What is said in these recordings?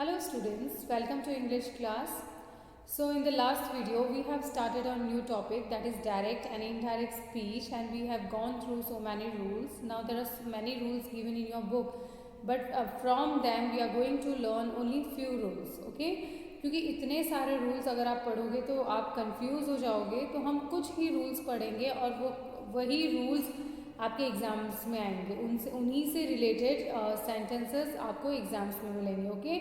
Hello students, welcome to English class. So in the last video we have started a new topic, that is direct and indirect speech, and we have gone through so many rules. Now there are so many rules given in your book, but from them we are going to learn only few rules, okay? क्योंकि इतने सारे rules अगर आप पढ़ोगे तो आप confuse हो जाओगे, तो हम कुछ ही रूल्स पढ़ेंगे और वही रूल्स आपके एग्जाम्स में आएंगे, उनसे उन्हीं से रिलेटेड सेंटेंसेस आपको एग्जाम्स में मिलेंगे, okay?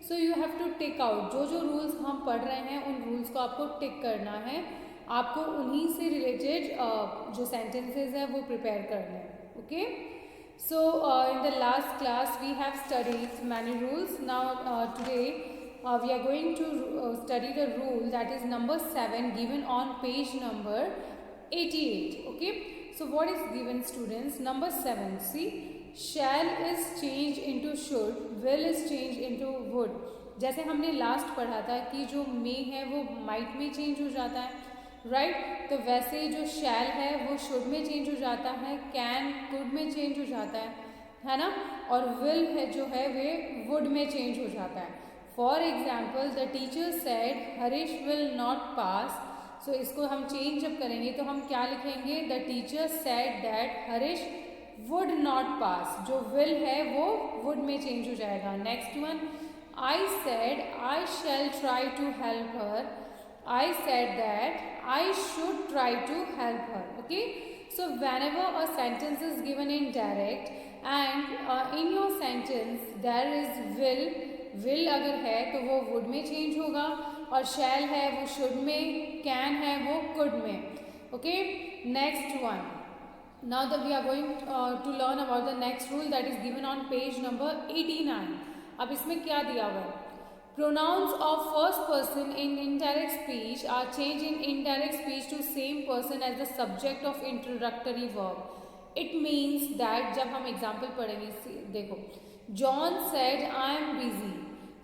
So you have to tick out जो रूल्स हम पढ़ रहे हैं उन रूल्स को आपको टिक करना है, आपको उन्हीं से रिलेटेड जो सेंटेंसेस हैं वो प्रिपेयर करने हैं, okay? So in the last class we have studied many rules. Now today we are going to study the rule that is number 7 given on page number 88. Okay, so what is given, students? Number 7, see, shall is changed into should, will is changed into would. जैसे हमने last पढ़ा था कि जो may है वो might में change हो जाता है, राइट? तो वैसे जो shall है वो should में चेंज हो जाता है, can could में चेंज हो जाता है ना, और will है जो है वे would में चेंज हो जाता है. For example, the teacher said Harish will not pass. So इसको हम चेंज जब करेंगे तो हम क्या लिखेंगे? The teacher said that Harish would not pass. जो विल है वो वुड में चेंज हो जाएगा. Next one, I said I shall try to help her. I said that I should try to help her. Okay, so whenever a sentence is given in direct and in your sentence there is will अगर है तो वो would में change होगा, और shall है वो should में, can है वो could में. Okay, next one. Now that we are going to learn about the next rule that is given on page number 89. अब इसमें क्या दिया हुआ है? Pronouns of first person in indirect speech are changed in indirect speech to same person as the subject of introductory verb. It means that जब हम example पढ़ेंगे, देखो, John said I am busy.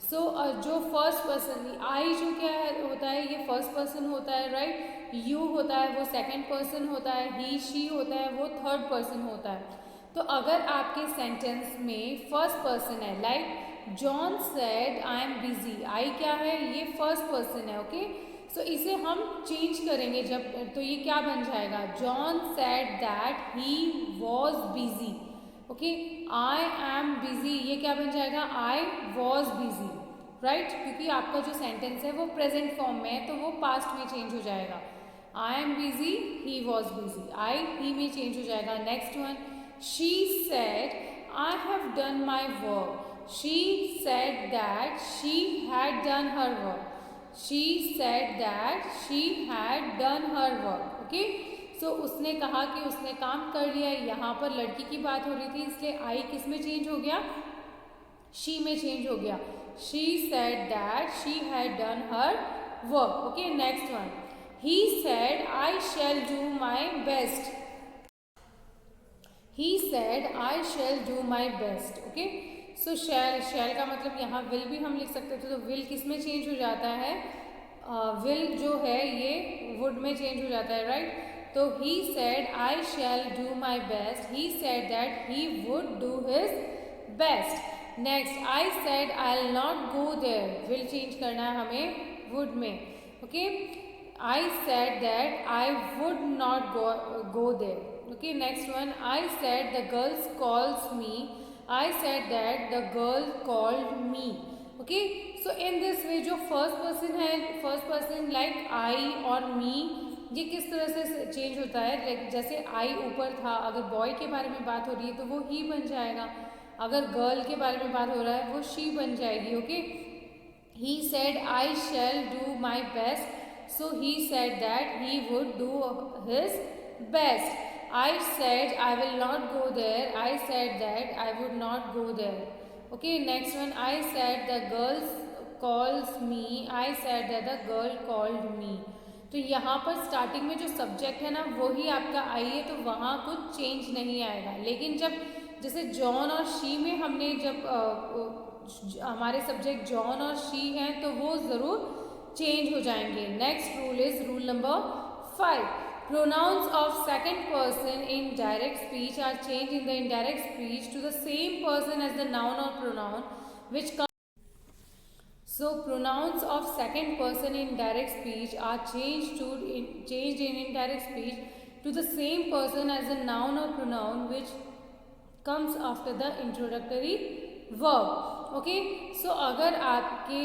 So जो first person, आई जो क्या है होता है, ये फर्स्ट पर्सन होता है, राइट? यू होता है वो सेकंड पर्सन होता है, ही शी होता है वो थर्ड पर्सन होता है. तो अगर आपके सेंटेंस में फर्स्ट पर्सन है, like John said I am busy, I क्या है? ये फर्स्ट पर्सन है, ओके? सो इसे हम चेंज करेंगे जब, तो ये क्या बन जाएगा? John said that he was busy. Okay, I am busy, ये क्या बन जाएगा? I was busy, right? क्योंकि आपका जो सेंटेंस है वो प्रेजेंट फॉर्म में है तो वो पास्ट में चेंज हो जाएगा. I am busy, he was busy, I he में चेंज हो जाएगा. Next one, she said I have done my work. She said that she had done her work. She said that she had done her work. Okay, so उसने कहा कि उसने काम कर लिया. यहाँ पर लड़की की बात हो रही थी, इसलिए आई किस में चेंज हो गया? शी में चेंज हो गया. She said that she had done her work. Okay, next one, he said I shall do my best. He said I shall do my best. Okay, so shall का मतलब यहाँ will भी हम लिख सकते थे, तो विल किस में चेंज हो जाता है? विल जो है ये वुड में चेंज हो जाता है, राइट? तो he said I shall do my best. He said that he would do his best. Next, I said I'll not go there. Will change करना है हमें would में. Okay, I said that I would not go there. Okay, next one, I said the girls calls me. I said that the girl called me. Okay, so in this way जो first person है, first person like I और me, ये किस तरह से change होता है? जैसे आई ऊपर था, अगर बॉय के बारे में बात हो रही है तो वो ही बन जाएगा, अगर गर्ल के बारे में बात हो रहा है वो शी बन जाएगी. Okay, he said I shall do my best. So he said that he would do his best. I said I will not go there. I said that I would not go there. Okay, next one, I said the girls calls me. I said that the girl called me. तो यहाँ पर starting में जो subject है ना वही आपका आई है, तो वहाँ कुछ चेंज नहीं आएगा. लेकिन जब जैसे जॉन और शी में हमने जब हमारे सब्जेक्ट जॉन और शी हैं तो वो ज़रूर चेंज हो जाएंगे. Next rule is rule number 5. Pronouns of second person in direct speech are change in the indirect speech to the same person as the noun or pronoun which So pronouns of second person in direct speech are changed in indirect speech to the same person as a noun or pronoun which comes after the introductory verb. ओके, so अगर आपके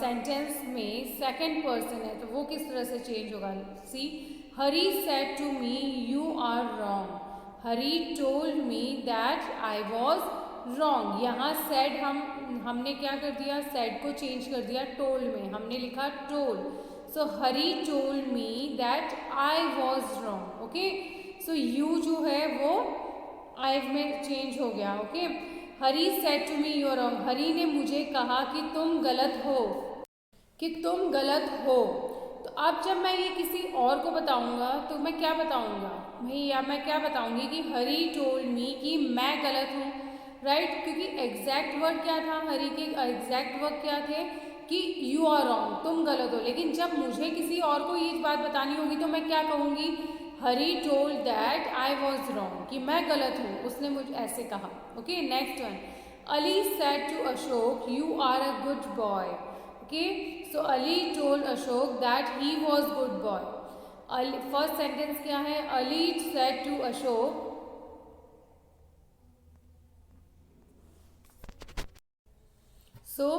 sentence में second person है तो वो किस तरह से चेंज होगा? See, Hari said to me you are wrong, Hari told me that I was wrong. यहाँ सेड हमने क्या कर दिया? सेड को चेंज कर दिया टोल्ड में, हमने लिखा told. So Hari told me that I was wrong. Okay, so you जो है वो आई में चेंज हो गया। Okay, Hari said to me you are wrong, Hari ने मुझे कहा कि तुम गलत हो, कि तुम गलत हो। तो अब जब मैं ये किसी और को बताऊंगा तो मैं क्या बताऊंगा? मैं क्या बताऊंगी कि हरी टोल्ड मी, कि मैं गलत हूँ, राइट? क्योंकि एग्जैक्ट वर्ड क्या था? हरी के एग्जैक्ट वर्ड क्या थे? कि यू आर रॉन्ग, तुम गलत हो। लेकिन जब मुझे किसी और को ये बात बतानी होगी तो मैं क्या कहूँगी? Hari told that I was wrong, कि मैं गलत हूँ, उसने मुझे ऐसे कहा। Okay, next one, Ali said to Ashok you are a good boy. Okay, so Ali told Ashok that he was good boy. First sentence क्या है? Ali said to Ashok, so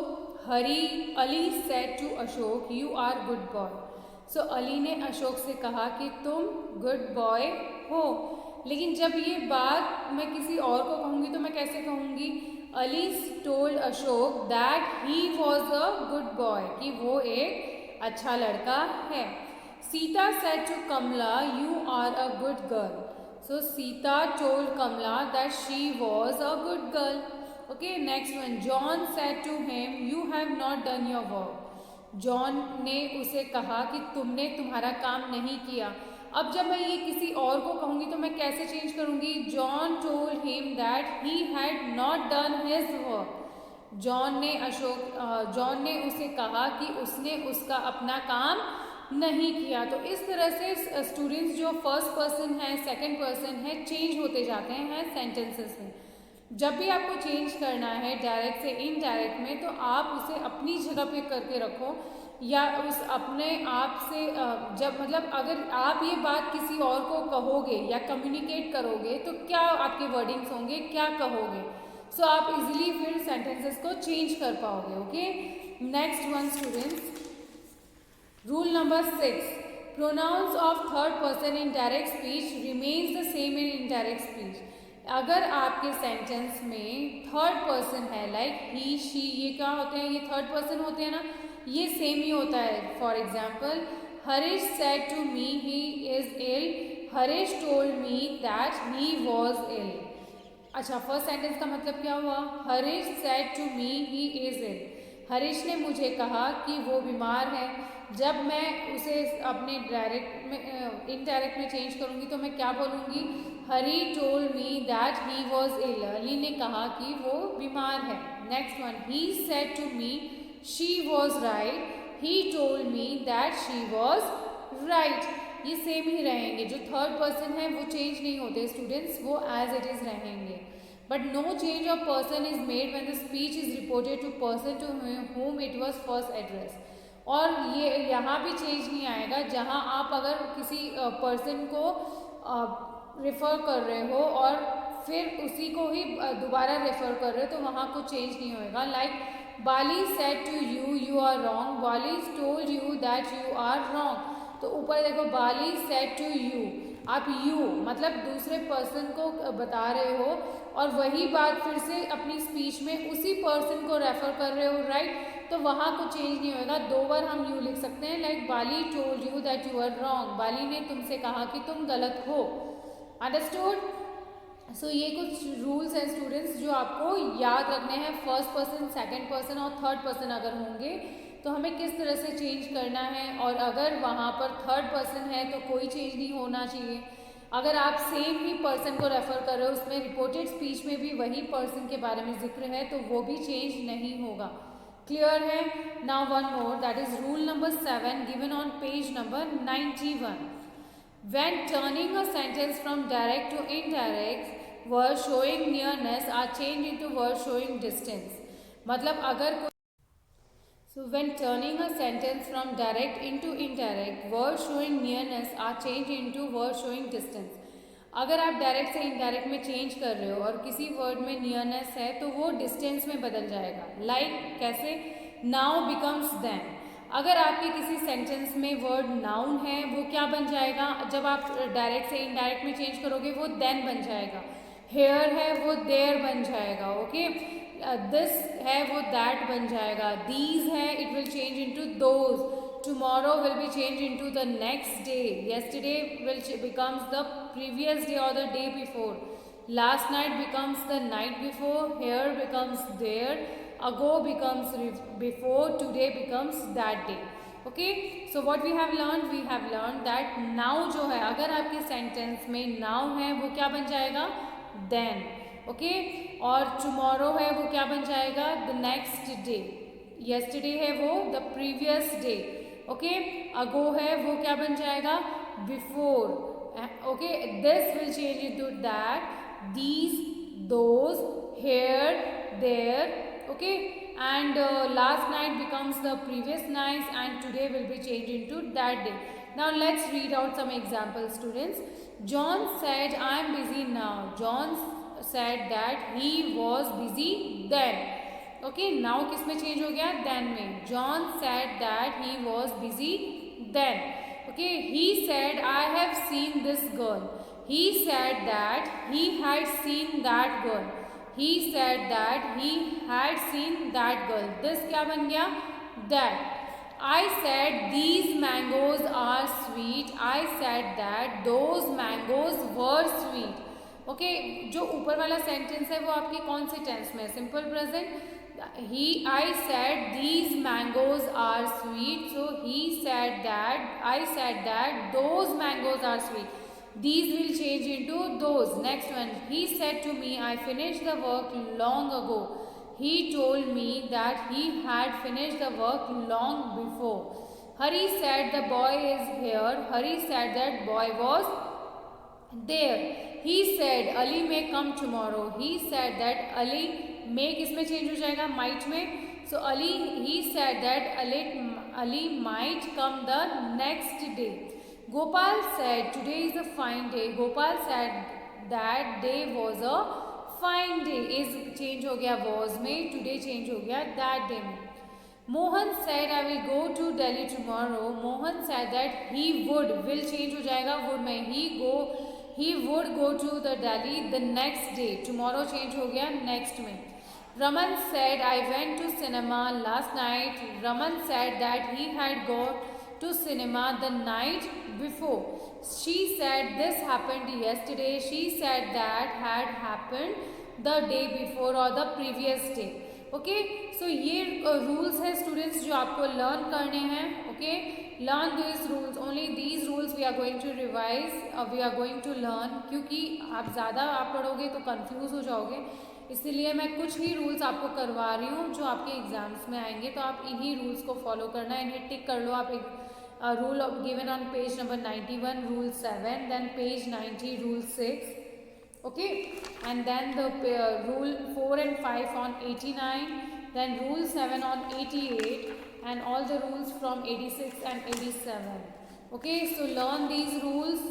Ali said to Ashok you are good boy. So Ali ने अशोक से कहा कि तुम गुड बॉय हो। लेकिन जब ये बात मैं किसी और को कहूँगी तो मैं कैसे कहूँगी? Ali told Ashok that he was a good boy, कि वो एक अच्छा लड़का है। Sita said to Kamala you are a good girl. So Sita told Kamala that she was a good girl. Okay, next one, John said to him you have not done your work. John ने उसे कहा कि तुमने तुम्हारा काम नहीं किया। अब जब मैं ये किसी और को कहूँगी तो मैं कैसे चेंज करूँगी? John told him that he had not done his work. John ने उसे कहा कि उसने उसका अपना काम नहीं किया। तो इस तरह से स्टूडेंट्स जो फर्स्ट पर्सन है, सेकंड पर्सन है, चेंज होते जाते हैं सेंटेंसेस में। जब भी आपको चेंज करना है डायरेक्ट से इनडायरेक्ट में, तो आप उसे अपनी जगह पे करके रखो, या उस अपने आप से जब मतलब अगर आप ये बात किसी और को कहोगे या कम्युनिकेट करोगे तो क्या आपके वर्डिंग्स होंगे, क्या कहोगे? सो आप इजीली फिर सेंटेंसेस को चेंज कर पाओगे। Okay, next one students, rule number 6, pronouns of third person in direct speech remains the same in indirect speech. अगर आपके सेंटेंस में थर्ड पर्सन है, लाइक ही शी, ये क्या होते हैं? ये थर्ड पर्सन होते हैं ना, ये सेम ही होता है। For example, Harish said to me he is ill, Harish told me that he was ill. अच्छा, फर्स्ट सेंटेंस का मतलब क्या हुआ? Harish said to me he is ill, Harish ने मुझे कहा कि वो बीमार है। जब मैं उसे अपने डायरेक्ट में इनडायरेक्ट में चेंज करूँगी तो मैं क्या बोलूँगी? Hari told me that he was ill, Ali ने कहा कि वो बीमार है। Next one, he said to me she was right, he told me that she was right. ये सेम ही रहेंगे, जो थर्ड पर्सन है वो चेंज नहीं होते स्टूडेंट्स, वो एज इट इज रहेंगे। But no change of person is made when the speech is reported to person to whom it was first addressed. और ये यहाँ भी चेंज नहीं आएगा, जहाँ आप अगर किसी पर्सन को रेफ़र कर रहे हो और फिर उसी को ही दोबारा रेफ़र कर रहे हो तो वहाँ कुछ चेंज नहीं होएगा। Like Bali said to you you are wrong, Bali told you that you are wrong. तो ऊपर देखो, बाली सेड टू यू, आप यू मतलब दूसरे पर्सन को बता रहे हो और वही बात फिर से अपनी स्पीच में उसी पर्सन को रेफर कर रहे हो, राइट? तो वहाँ कुछ चेंज नहीं होएगा। दो बार हम यू लिख सकते हैं, like Bali told you that you are wrong, Bali ने तुमसे कहा कि तुम गलत हो। अंडरस्टूड? सो ये कुछ रूल्स हैं स्टूडेंट्स जो आपको याद रखने हैं। फर्स्ट पर्सन, सेकंड पर्सन और थर्ड पर्सन अगर होंगे तो हमें किस तरह से चेंज करना है, और अगर वहाँ पर थर्ड पर्सन है तो कोई चेंज नहीं होना चाहिए। अगर आप सेम ही पर्सन को रेफर कर रहे हो, उसमें रिपोर्टेड स्पीच में भी वही पर्सन के बारे में जिक्र है, तो वो भी चेंज नहीं होगा। क्लियर है? Now one more, that is rule number 7 given on page number 91। When turning a sentence from direct to indirect, words showing nearness are changed into words showing distance. मतलब अगर So when turning a sentence from direct into indirect, words showing nearness are changed into words showing distance. अगर आप direct से indirect में change कर रहे हो और किसी वर्ड में नियरनेस है तो वो डिस्टेंस में बदल जाएगा. कैसे? Now becomes then. अगर आपके किसी सेंटेंस में वर्ड नाउन है वो क्या बन जाएगा? जब आप डायरेक्ट से इनडायरेक्ट में चेंज करोगे वो देन बन जाएगा. हेयर है वो देयर बन जाएगा. ओके. दिस है वो दैट बन जाएगा. दीज है it will change into those. Tomorrow will be changed into the next day. Yesterday will becomes the previous day or the day before. Last night becomes the night before. Here becomes there. Ago becomes before. Today becomes that day. Okay. So what we have learned? We have learned that now जो है अगर आपके sentence में now है वो क्या बन जाएगा? Then. Okay. और tomorrow है वो क्या बन जाएगा? The next day. Yesterday है वो the previous day. ओके. अगो है वो क्या बन जाएगा? Before. Okay. This will change into that, these, those, here, there. Okay. And last night becomes the previous night and today will be change into that day. Now let's read out some example students. John said I am busy now. John said that he was busy then. Okay. नाउ किस में change हो गया? Then में. John said that he was busy then. Okay. He said I have seen this girl. He said that he had seen that girl. He said that he had seen that girl. This क्या बन गया? That. I said these mangoes are sweet. I said that those mangoes were sweet. Okay. जो ऊपर वाला sentence है वो आपके कौन से टेंस में है? Simple present. I said these mangoes are sweet. So I said that those mangoes are sweet. These will change into those. Next one. He said to me, I finished the work long ago. He told me that he had finished the work long before. Hari said the boy is here. Hari said that boy was there. He said Ali may come tomorrow. He said that Ali may किसमें change हो जाएगा? might में. So Ali, he said that Ali might come the next day. Gopal said today is a fine day. Gopal said that day was a fine day. is change हो गया was में. Today change हो गया that day में. Mohan said I will go to Delhi tomorrow. Mohan said that he would. will change हो जाएगा would में. He would go to the Delhi the next day. Tomorrow change हो गया next में. Raman said I went to cinema last night. Raman said that he had gone to cinema the night before. She said this happened yesterday. She said that had happened the day before or the previous day. Okay. So ये rules है students जो आपको learn करने हैं. Okay. Learn this rules. Only these rules we are going to revise. We are going to learn. क्योंकि आप ज़्यादा पढ़ोगे तो कंफ्यूज हो जाओगे, इसीलिए मैं कुछ ही रूल्स आपको करवा रही हूँ जो आपके एग्जाम्स में आएंगे. तो आप इन्हीं रूल्स को फॉलो करना है. इन्हें टिक कर लो आप. एक rule given on page number 91 rule 7, then page 90 rule 6. Okay, and then the rule 4 and 5 on 89, then rule 7 on 88, and all the rules from 86 and 87. Okay, so learn these rules.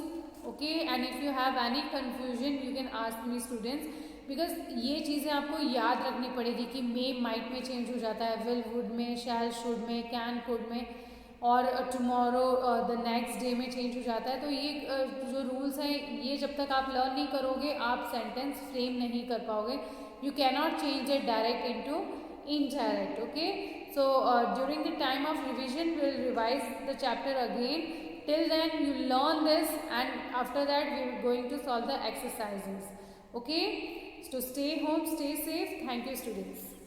Okay, and if you have any confusion you can ask me students, because ये चीज़ें आपको याद रखनी पड़ेगी कि may might में change हो जाता है, will would में, shall should में, can could में, और टुमारो द नेक्स्ट डे में चेंज हो जाता है. तो ये जो रूल्स हैं ये जब तक आप लर्न नहीं करोगे आप सेंटेंस फ्रेम नहीं कर पाओगे. You can not change it direct into indirect. Okay. So during the time of revision will revise the chapter again. Till then you learn this and after that we are going to solve the exercises. Okay. So stay home, stay safe. Thank you students.